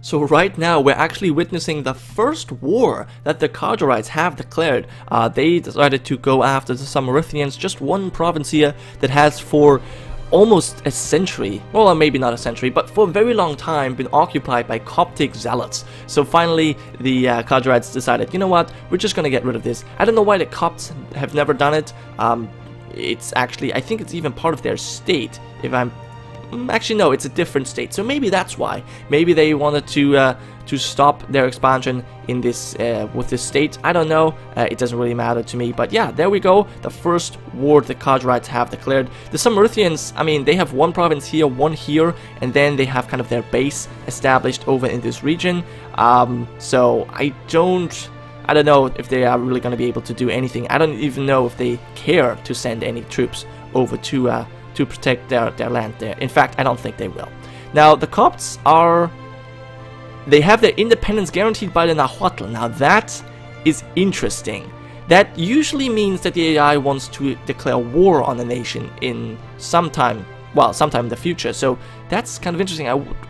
So right now we're actually witnessing the first war that the Kharijites have declared. They decided to go after the Samaritans, just one province here that has for almost a century, well maybe not a century, but for a very long time been occupied by Coptic zealots. So finally the Kharijites decided, you know what, we're just gonna get rid of this. I don't know why the Copts have never done it. It's actually, I think it's even part of their state, if I'm actually, no, it's a different state, so maybe that's why. Maybe they wanted to stop their expansion in this with this state. I don't know. It doesn't really matter to me. But yeah, there we go. The first war the Kharijite have declared. The Samaritans, I mean, they have one province here, one here, and then they have kind of their base established over in this region. So I don't know if they are really going to be able to do anything. I don't even know if they care to send any troops over to protect their land there. In fact, I don't think they will. Now, the Copts they have their independence guaranteed by the Nahuatl. Now, that is interesting. That usually means that the AI wants to declare war on a nation in sometime in the future. So that's kind of interesting.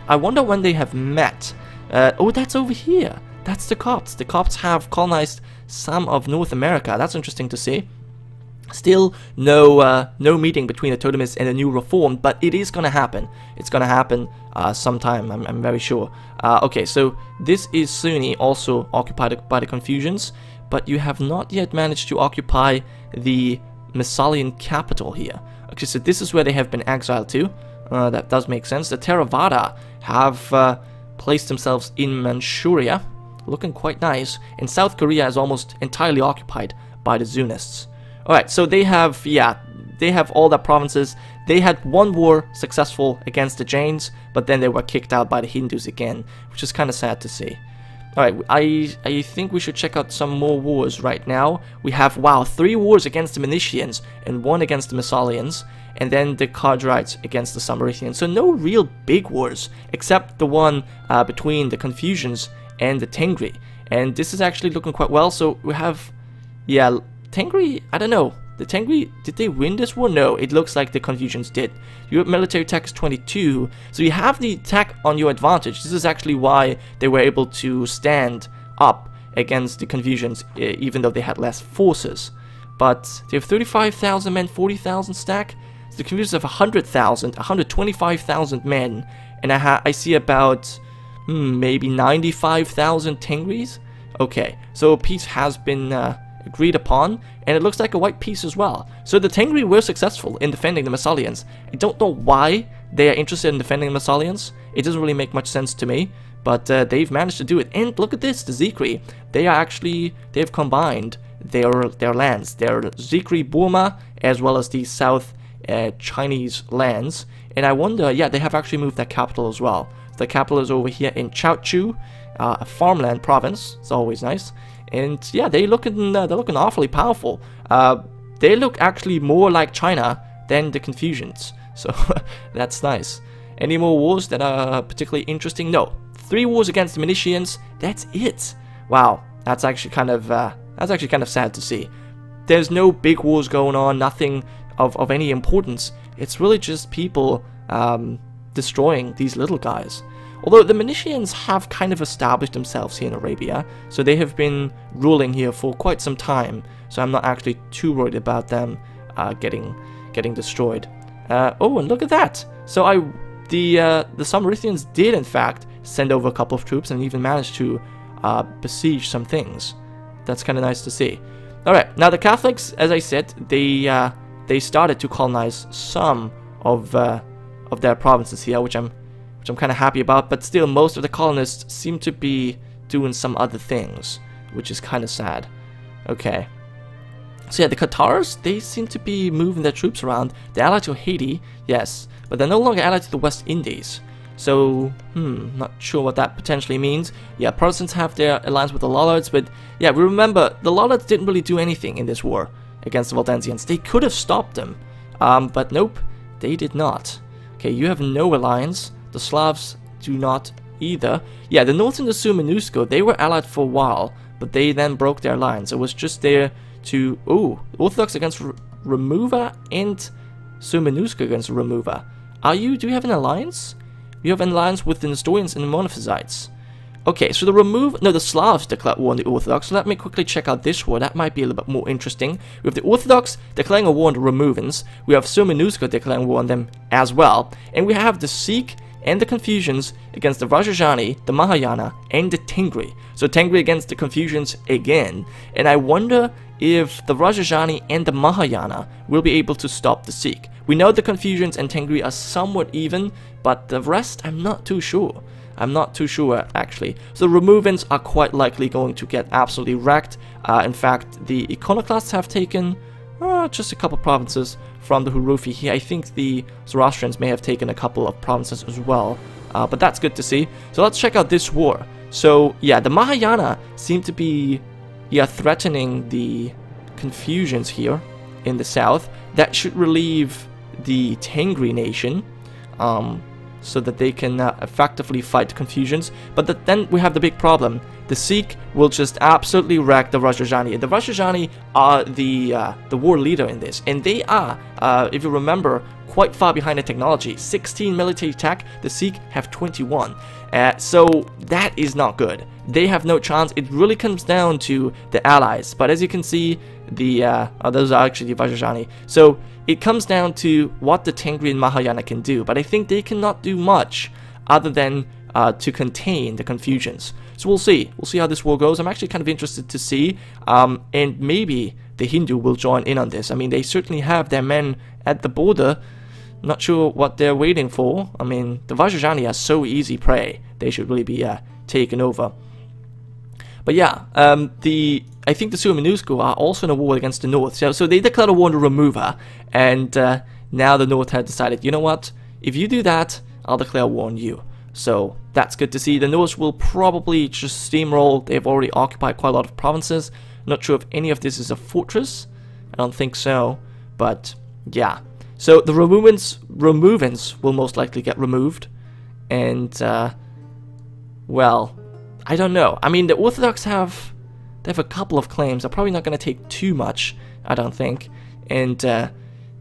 I wonder when they have met. Oh, that's over here. That's the Copts. The Copts have colonized some of North America. That's interesting to see. Still, no meeting between the Totemists and the new Reformed, but it is gonna happen. It's gonna happen sometime, I'm very sure. Okay, so this is Sunni, also occupied by the Confucians, but you have not yet managed to occupy the Massalian capital here. Okay, so this is where they have been exiled to. That does make sense. The Theravada have placed themselves in Manchuria, looking quite nice, and South Korea is almost entirely occupied by the Zunists. Alright, so they have all the provinces. They had one war successful against the Jains, but then they were kicked out by the Hindus again, which is kind of sad to see. Alright, I think we should check out some more wars right now. We have, wow, 3 wars against the Manicians and 1 against the Massalians, and then the Kharijites against the Samaritans. So no real big wars, except the one between the Confucians and the Tengri. And this is actually looking quite well, so we have, yeah, Tengri, I don't know. The Tengri, did they win this war? No, it looks like the Confucians did. Your military attack is 22, so you have the attack on your advantage. This is actually why they were able to stand up against the Confucians, even though they had less forces. But they have 35,000 men, 40,000 stack. So the Confucians have 100,000, 125,000 men, and I see about maybe 95,000 Tengris. Okay, so peace has been agreed upon, and it looks like a white peace as well. So the Tengri were successful in defending the Massalians. I don't know why they are interested in defending the Massalians. It doesn't really make much sense to me, but they've managed to do it. And look at this, the Zikri. They've combined their lands, their Zikri Burma, as well as the South Chinese lands. And I wonder, yeah, they have actually moved their capital as well. The capital is over here in Chaochu, a farmland province. It's always nice. And yeah, they're looking awfully powerful. They look actually more like China than the Confucians, so that's nice. Any more wars that are particularly interesting? No. 3 wars against the Manicians. That's it. Wow, that's actually kind of sad to see. There's no big wars going on. Nothing of any importance. It's really just people destroying these little guys. Although the Manicians have kind of established themselves here in Arabia, so they have been ruling here for quite some time, so I'm not actually too worried about them getting destroyed. Oh, and look at that! So the Samaritans did in fact send over a couple of troops and even managed to besiege some things. That's kind of nice to see. Alright, now the Catholics, as I said, they started to colonize some of their provinces here, which I'm kind of happy about, but still most of the colonists seem to be doing some other things, which is kind of sad. Okay. So yeah, the Cathars, they seem to be moving their troops around. They're allied to Haiti, yes, but they're no longer allied to the West Indies. So, not sure what that potentially means. Yeah, Protestants have their alliance with the Lollards, but yeah, we remember, the Lollards didn't really do anything in this war against the Waldensians. They could have stopped them, but nope, they did not. Okay, you have no alliance. The Slavs do not either. Yeah, the North and the Suomenusko, they were allied for a while, but they then broke their alliance. It was just there to... Ooh, Orthodox against Romuva and Suomenusko against Romuva. Do you have an alliance? You have an alliance with the Nestorians and the Monophysites. Okay, so the Slavs declared war on the Orthodox. So let me quickly check out this war. That might be a little bit more interesting. We have the Orthodox declaring a war on the Removans. We have Suomenusko declaring war on them as well. And we have the Sikh and the Confucians against the Rajajani, the Mahayana, and the Tengri. So Tengri against the Confucians again. And I wonder if the Rajajani and the Mahayana will be able to stop the Sikh. We know the Confucians and Tengri are somewhat even, but the rest I'm not too sure. I'm not too sure, actually. So the Removans are quite likely going to get absolutely wrecked. In fact, the Iconoclasts have taken just a couple provinces from the Hurufi here. I think the Zoroastrians may have taken a couple of provinces as well. But that's good to see. So let's check out this war. So, yeah, the Mahayana seem to be threatening the Confucians here in the south. That should relieve the Tengri nation. So that they can effectively fight the Confucians. But then we have the big problem. The Sikh will just absolutely wreck the Rajajani. And the Rajajani are the war leader in this. And they are, if you remember, quite far behind in technology. 16 military attack, the Sikh have 21. So that is not good. They have no chance. It really comes down to the allies. But as you can see, those are actually the Rajajani. So it comes down to what the Tengri and Mahayana can do, but I think they cannot do much other than to contain the Confucians. So we'll see. We'll see how this war goes. I'm actually kind of interested to see, and maybe the Hindu will join in on this. I mean, they certainly have their men at the border. Not sure what they're waiting for. I mean, the Rajajani are so easy prey. They should really be taken over. But yeah, I think the Suomenusko are also in a war against the North. So they declared a war on the Romuva, and now the North had decided, you know what, if you do that, I'll declare war on you. So that's good to see. The Norse will probably just steamroll. They've already occupied quite a lot of provinces. Not sure if any of this is a fortress. I don't think so, but yeah. So the Removans will most likely get removed, and well, I don't know. I mean, the Orthodox have a couple of claims. They're probably not going to take too much, I don't think. And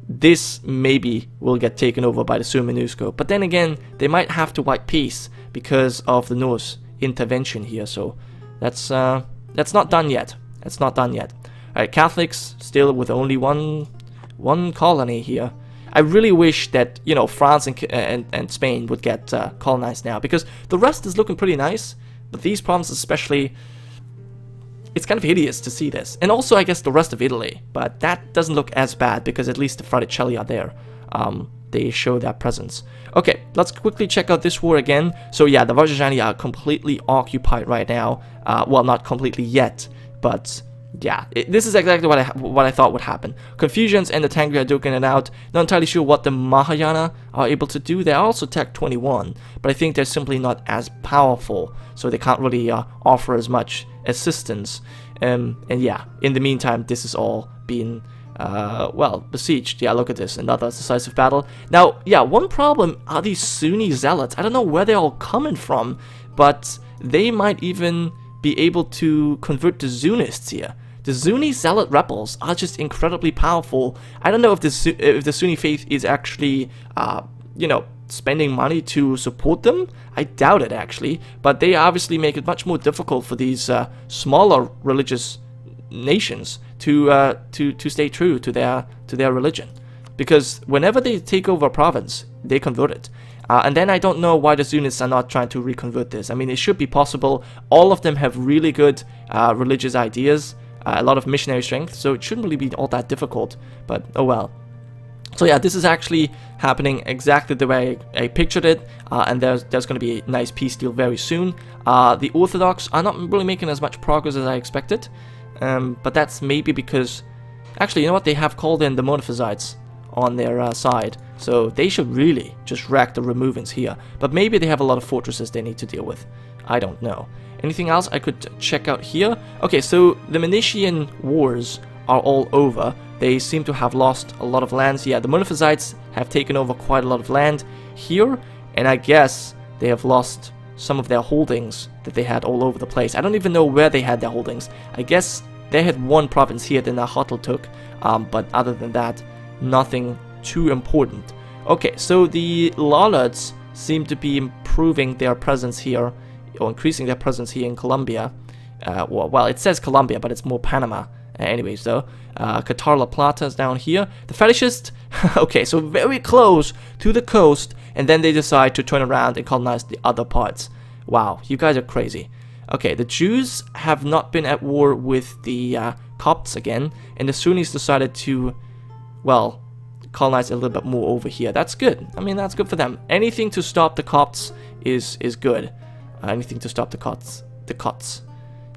this maybe will get taken over by the Suomenusko. But then again, they might have to wipe peace because of the Norse intervention here. So that's not done yet. That's not done yet. Alright, Catholics still with only one colony here. I really wish that, you know, France and Spain would get colonized now, because the rest is looking pretty nice, but these provinces especially, it's kind of hideous to see this. And also, I guess, the rest of Italy, but that doesn't look as bad because at least the Fraticelli are there. They show their presence. Okay, let's quickly check out this war again. So yeah, the Rajajani are completely occupied right now. Well, not completely yet, but yeah, this is exactly what I thought would happen. Confucians and the Tengri are duking it out. Not entirely sure what the Mahayana are able to do. They also Tech 21, but I think they're simply not as powerful, so they can't really offer as much assistance. And yeah, in the meantime, this is all being well, besieged. Yeah, look at this, another decisive battle. Now, yeah, one problem are these Sunni zealots. I don't know where they're all coming from, but they might even be able to convert the Zunists here. The Sunni zealot rebels are just incredibly powerful. I don't know if the Sunni faith is actually, you know, spending money to support them. I doubt it, actually. But they obviously make it much more difficult for these smaller religious nations to stay true to their religion, because whenever they take over a province, they convert it. And then I don't know why the Sunnis are not trying to reconvert this. I mean, it should be possible. All of them have really good religious ideas, a lot of missionary strength, so it shouldn't really be all that difficult, but oh well. So yeah, this is actually happening exactly the way I pictured it, and there's going to be a nice peace deal very soon. The Orthodox are not really making as much progress as I expected, but that's maybe because, actually, you know what, they have called in the Monophysites on their side, so they should really just wreck the Removans here, but maybe they have a lot of fortresses they need to deal with. I don't know. Anything else I could check out here? Okay, so the Menician wars are all over. They seem to have lost a lot of lands. Yeah, the Monophysites have taken over quite a lot of land here, and I guess they have lost some of their holdings that they had all over the place. I don't even know where they had their holdings. I guess they had one province here that Nahuatl took, but other than that, nothing too important. Okay, so the Lollards seem to be improving their presence here or increasing their presence here in Colombia. Well, it says Colombia, but it's more Panama. Anyways, though, Cathar La Plata is down here. The Fetishist, okay, so very close to the coast, and then they decide to turn around and colonize the other parts. Wow, you guys are crazy. Okay, the Jews have not been at war with the Copts again, and the Sunnis decided to, well, colonize a little bit more over here. That's good. I mean, that's good for them. Anything to stop the Copts is good. Anything to stop the Cots.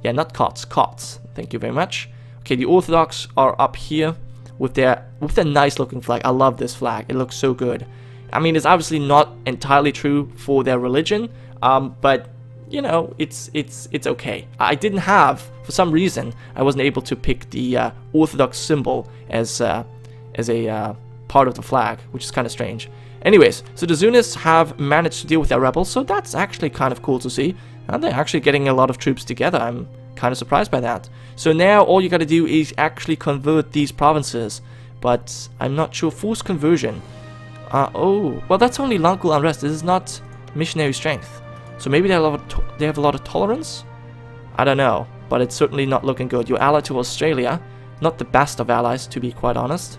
Yeah, not Cots, Copts. Thank you very much. Okay, the Orthodox are up here with their nice looking flag. I love this flag. It looks so good. I mean, it's obviously not entirely true for their religion, but you know, it's okay. I didn't have, for some reason, I wasn't able to pick the Orthodox symbol as a part of the flag, which is kind of strange. Anyways, so the Zunis have managed to deal with their rebels, so that's actually kind of cool to see. And they're actually getting a lot of troops together. I'm kind of surprised by that. So now all you gotta do is actually convert these provinces, but I'm not sure. Forced conversion. Oh, well, that's only local unrest. This is not missionary strength. So maybe they have a lot of tolerance? I don't know, but it's certainly not looking good. You're allied to Australia. Not the best of allies, to be quite honest.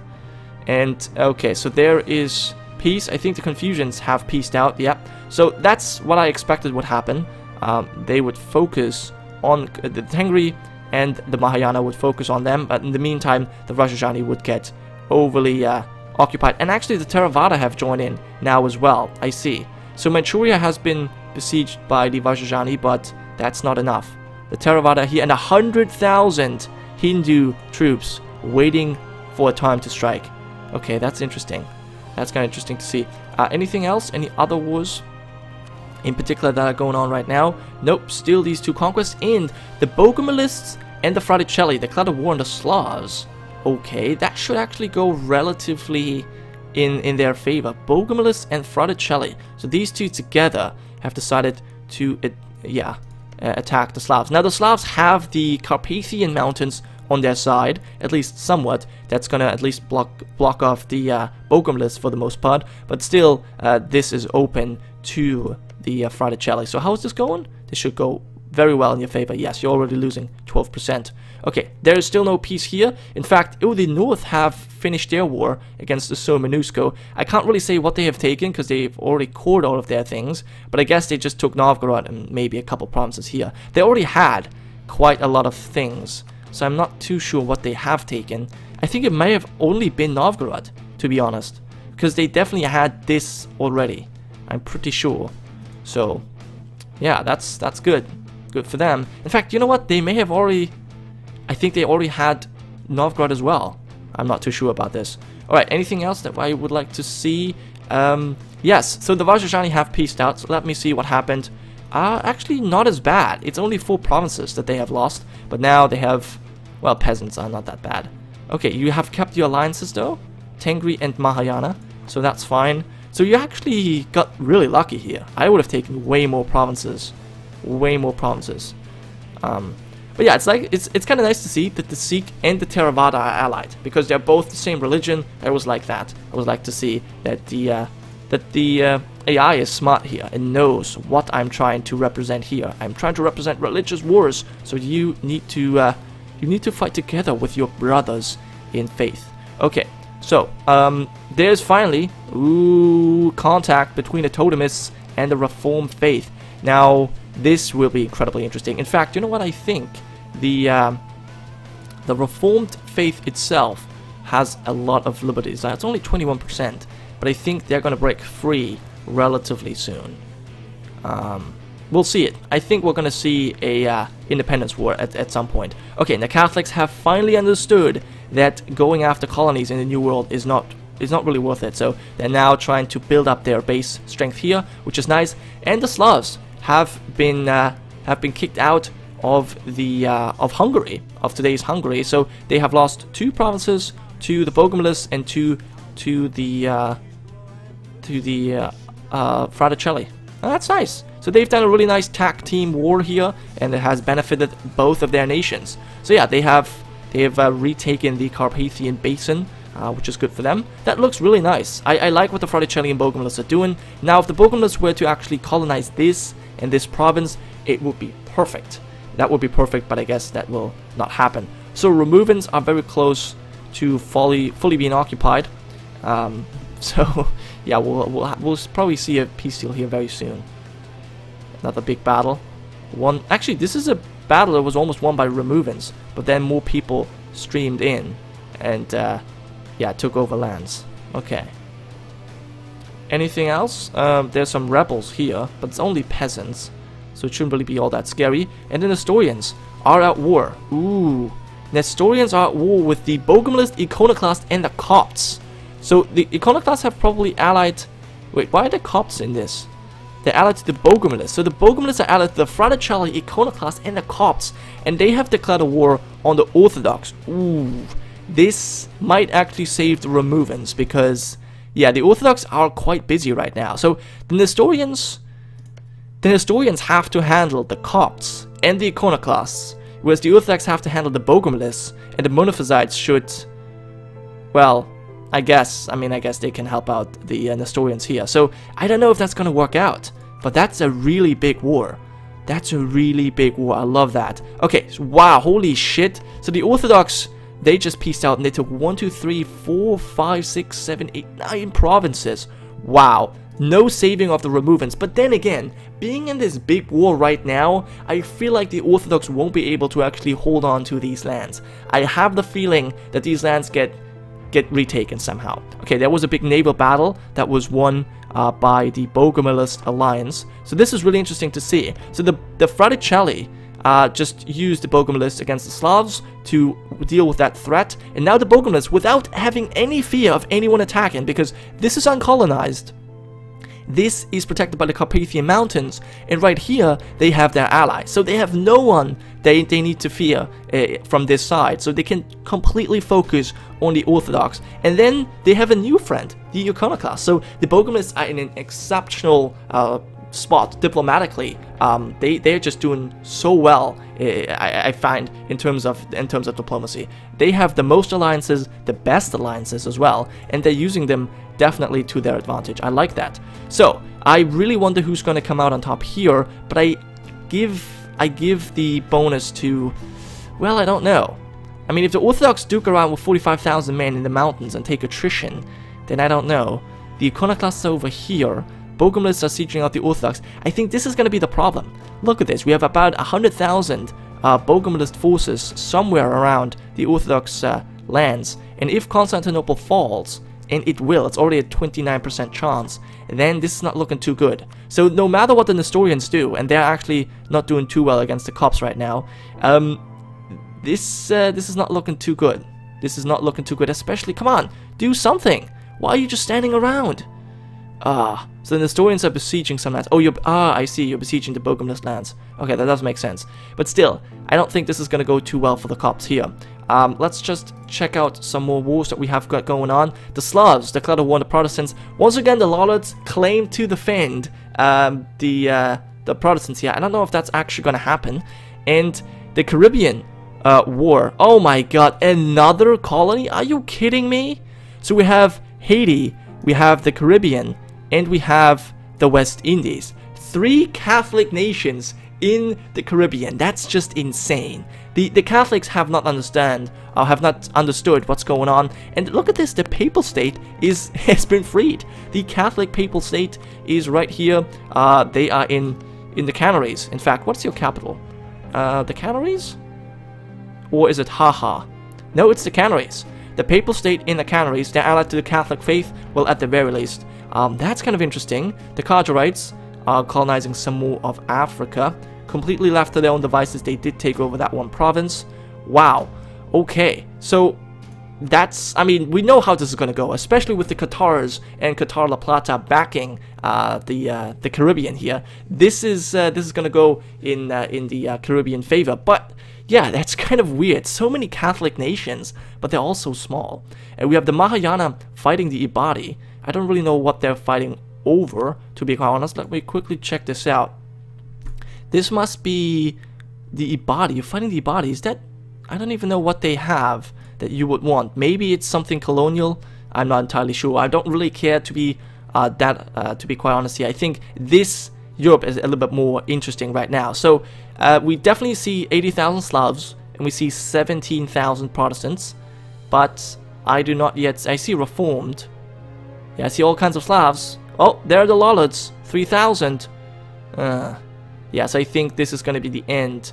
And, okay, so there is peace. I think the Confucians have peaced out, yep. So that's what I expected would happen. They would focus on the Tengri, and the Mahayana would focus on them, but in the meantime, the Rajasthani would get overly occupied. And actually, the Theravada have joined in now as well, I see. So Manchuria has been besieged by the Rajasthani, but that's not enough. The Theravada here, and 100,000 Hindu troops waiting for a time to strike. Okay, that's interesting. That's kind of interesting to see. Anything else? Any other wars in particular that are going on right now? Nope, still these two conquests, and the Bogomilists and the Fraticelli declared a war on the Slavs. Okay, that should actually go relatively in their favor. Bogomilists and Fraticelli. So these two together have decided to, attack the Slavs. Now the Slavs have the Carpathian Mountains on their side, at least somewhat. That's gonna at least block off the Bogomilists for the most part, but still, this is open to the Fraticelli. So how is this going? This should go very well in your favor. Yes, you're already losing 12%. Okay, there is still no peace here. In fact, the North have finished their war against the Suomenusko. I can't really say what they have taken because they've already cored all of their things, but I guess they just took Novgorod and maybe a couple provinces here. They already had quite a lot of things, so I'm not too sure what they have taken. I think it may have only been Novgorod, to be honest, because they definitely had this already. I'm pretty sure. So, yeah, that's good. Good for them. In fact, you know what? They may have already... I think they already had Novgorod as well. I'm not too sure about this. Alright, anything else that I would like to see? Yes, so the Rajasthani have peaced out, so let me see what happened. Actually, not as bad. It's only 4 provinces that they have lost, but now they have... Well, peasants are not that bad. Okay, you have kept your alliances though. Tengri and Mahayana, so that's fine. So you actually got really lucky here. I would have taken way more provinces. Way more provinces. But yeah, it's kind of nice to see that the Sikh and the Theravada are allied, because they're both the same religion. I always like that. I always like to see that the AI is smart here and knows what I'm trying to represent here. I'm trying to represent religious wars, so you need to fight together with your brothers in faith. Okay, so there's finally contact between the Totemists and the Reformed faith. Now this will be incredibly interesting. In fact, you know what I think? The Reformed faith itself has a lot of liberties. It's only 21%, but I think they're going to break free relatively soon. We'll see it. I think we're going to see a independence war at some point. Okay, and the Catholics have finally understood that going after colonies in the New World is not really worth it. So they're now trying to build up their base strength here, which is nice. And the Slavs have been kicked out of the of Hungary, of today's Hungary. So they have lost 2 provinces to the Bogomilists and to the Fraticelli. That's nice. So they've done a really nice tag team war here, and it has benefited both of their nations. So yeah, they have retaken the Carpathian Basin. which is good for them. That looks really nice. I like what the Fraticelli and Bogomilists are doing. Now, if the Bogomilists were to actually colonize this and this province, it would be perfect. That would be perfect, but I guess that will not happen. So Romuvans are very close to fully being occupied. So yeah, we'll probably see a peace deal here very soon. Another big battle. Actually, this is a battle that was almost won by Romuvans, but then more people streamed in and yeah, took over lands. Okay. Anything else? There's some rebels here, but it's only peasants, so it shouldn't really be all that scary. And the Nestorians are at war. Ooh. Nestorians are at war with the Bogomilist, Iconoclast, and the Copts. So the Iconoclasts have probably allied... Wait, why are the Copts in this? They're allied to the Bogomilists. So the Bogomilists are allied to the Fraticelli, Iconoclast, and the Copts. And they have declared a war on the Orthodox. Ooh. This might actually save the Romuvans because... yeah, the Orthodox are quite busy right now. So the Nestorians have to handle the Copts and the Iconoclasts, whereas the Orthodox have to handle the Bogomilists, and the Monophysites should, well, I guess they can help out the Nestorians here. So I don't know if that's gonna work out, but that's a really big war. That's a really big war. I love that. Okay, so, wow, holy shit. So the Orthodox, they just pieced out and they took 1, 2, 3, 4, 5, 6, 7, 8, 9 provinces. Wow. No saving of the Romuvans. But then again, being in this big war right now, I feel like the Orthodox won't be able to actually hold on to these lands. I have the feeling that these lands get retaken somehow. Okay, there was a big naval battle that was won by the Bogomilist alliance. So this is really interesting to see. So the Fraticelli just used the Bogomilists against the Slavs to deal with that threat, and now the Bogomilists, without having any fear of anyone attacking, because this is uncolonized, this is protected by the Carpathian Mountains, and right here they have their ally, so they have no one they need to fear from this side, so they can completely focus on the Orthodox. And then they have a new friend, the Iconoclast. So the Bogomilists are in an exceptional spot diplomatically. They're just doing so well, I find, in terms of diplomacy. They have the most alliances, the best alliances as well, and they're using them definitely to their advantage. I like that. So I really wonder who's going to come out on top here, but I give the bonus to, well, I don't know. I mean, if the Orthodox duke around with 45,000 men in the mountains and take attrition, then I don't know. The Iconoclasts are over here. Bogomilists are sieging out the Orthodox. I think this is going to be the problem. Look at this. We have about 100,000 Bogomilist forces somewhere around the Orthodox lands. And if Constantinople falls, and it will, it's already a 29% chance, then this is not looking too good. So no matter what the Nestorians do, and they're actually not doing too well against the Copts right now, this is not looking too good. This is not looking too good, especially, come on, do something. Why are you just standing around? So the Nestorians are besieging some lands. Oh, I see, you're besieging the Bogomilist lands. Okay, that does make sense. But still, I don't think this is going to go too well for the Copts here. Let's just check out some more wars that we have got going on. The Slavs declared a war on the Protestants. Once again, the Lollards claim to defend the Protestants here. I don't know if that's actually going to happen. And the Caribbean war. Oh my god, another colony? Are you kidding me? So we have Haiti, we have the Caribbean, and we have the West Indies. 3 Catholic nations in the Caribbean. That's just insane. The Catholics have not understood what's going on. And look at this, the Papal State has been freed. The Catholic Papal State is right here. They are in the Canaries. In fact, what's your capital? The Canaries? Or is it Haha? No, it's the Canaries. The Papal State in the Canaries, they're allied to the Catholic faith, well, at the very least. That's kind of interesting. The Kharijites are colonizing some more of Africa. Completely left to their own devices, they did take over that one province. Wow. Okay, so that's, I mean, we know how this is going to go, especially with the Cathars and Cathar La Plata backing the Caribbean here. This is going to go in the Caribbean favor, but yeah, that's kind of weird. So many Catholic nations, but they're all so small. And we have the Mahayana fighting the Ibadi. I don't really know what they're fighting over, to be quite honest. Let me quickly check this out. This must be the Ibadi. You're fighting the Ibadi. Is that... I don't even know what they have. that you would want. Maybe it's something colonial. I'm not entirely sure. I don't really care to be to be quite honest here. I think this Europe is a little bit more interesting right now. So we definitely see 80,000 Slavs and we see 17,000 Protestants, but I do not yet. I see Reformed. Yeah, I see all kinds of Slavs. Oh, there are the Lollards, 3,000. Yes, I think this is going to be the end.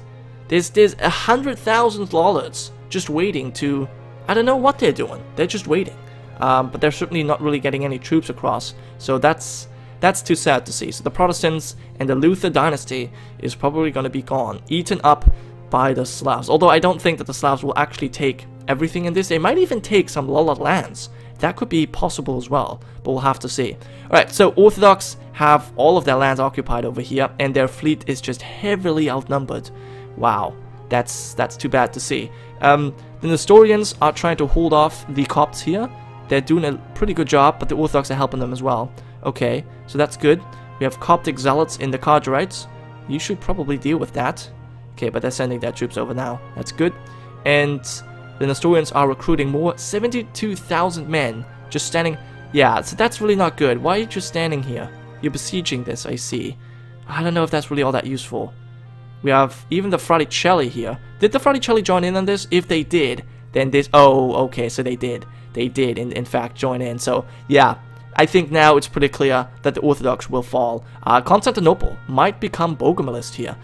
There's 100,000 Lollards just waiting to. I don't know what they're doing. They're just waiting. But they're certainly not really getting any troops across. So that's too sad to see. So the Protestants and the Luther dynasty is probably going to be gone, eaten up by the Slavs. Although I don't think that the Slavs will actually take everything in this. They might even take some Lollard lands. That could be possible as well, but we'll have to see. Alright, so Orthodox have all of their lands occupied over here, and their fleet is just heavily outnumbered. Wow, that's too bad to see. The Nestorians are trying to hold off the Copts here. They're doing a pretty good job, but the Orthodox are helping them as well. Okay, so that's good. We have Coptic zealots in the Kharijite. You should probably deal with that. Okay, but they're sending their troops over now. That's good. And the Nestorians are recruiting more. 72,000 men just standing. Yeah, so that's really not good. Why are you just standing here? You're besieging this, I see. I don't know if that's really all that useful. We have even the Fraticelli here. Did the Fraticelli join in on this? If they did, then this. Oh, okay, so they did. They did, in fact, join in. So, yeah, I think now it's pretty clear that the Orthodox will fall. Constantinople might become Bogomilist here,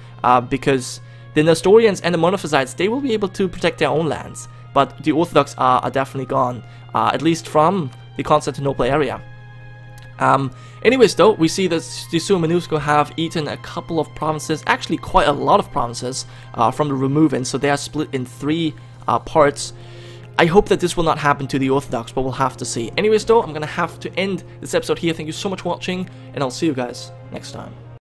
because the Nestorians and the Monophysites, they will be able to protect their own lands, but the Orthodox are definitely gone, at least from the Constantinople area. Anyways, though, we see that the Suomenusko have eaten a couple of provinces, actually quite a lot of provinces, from the Romuvan, so they are split in 3 parts. I hope that this will not happen to the Orthodox, but we'll have to see. Anyways, though, I'm going to have to end this episode here. Thank you so much for watching, and I'll see you guys next time.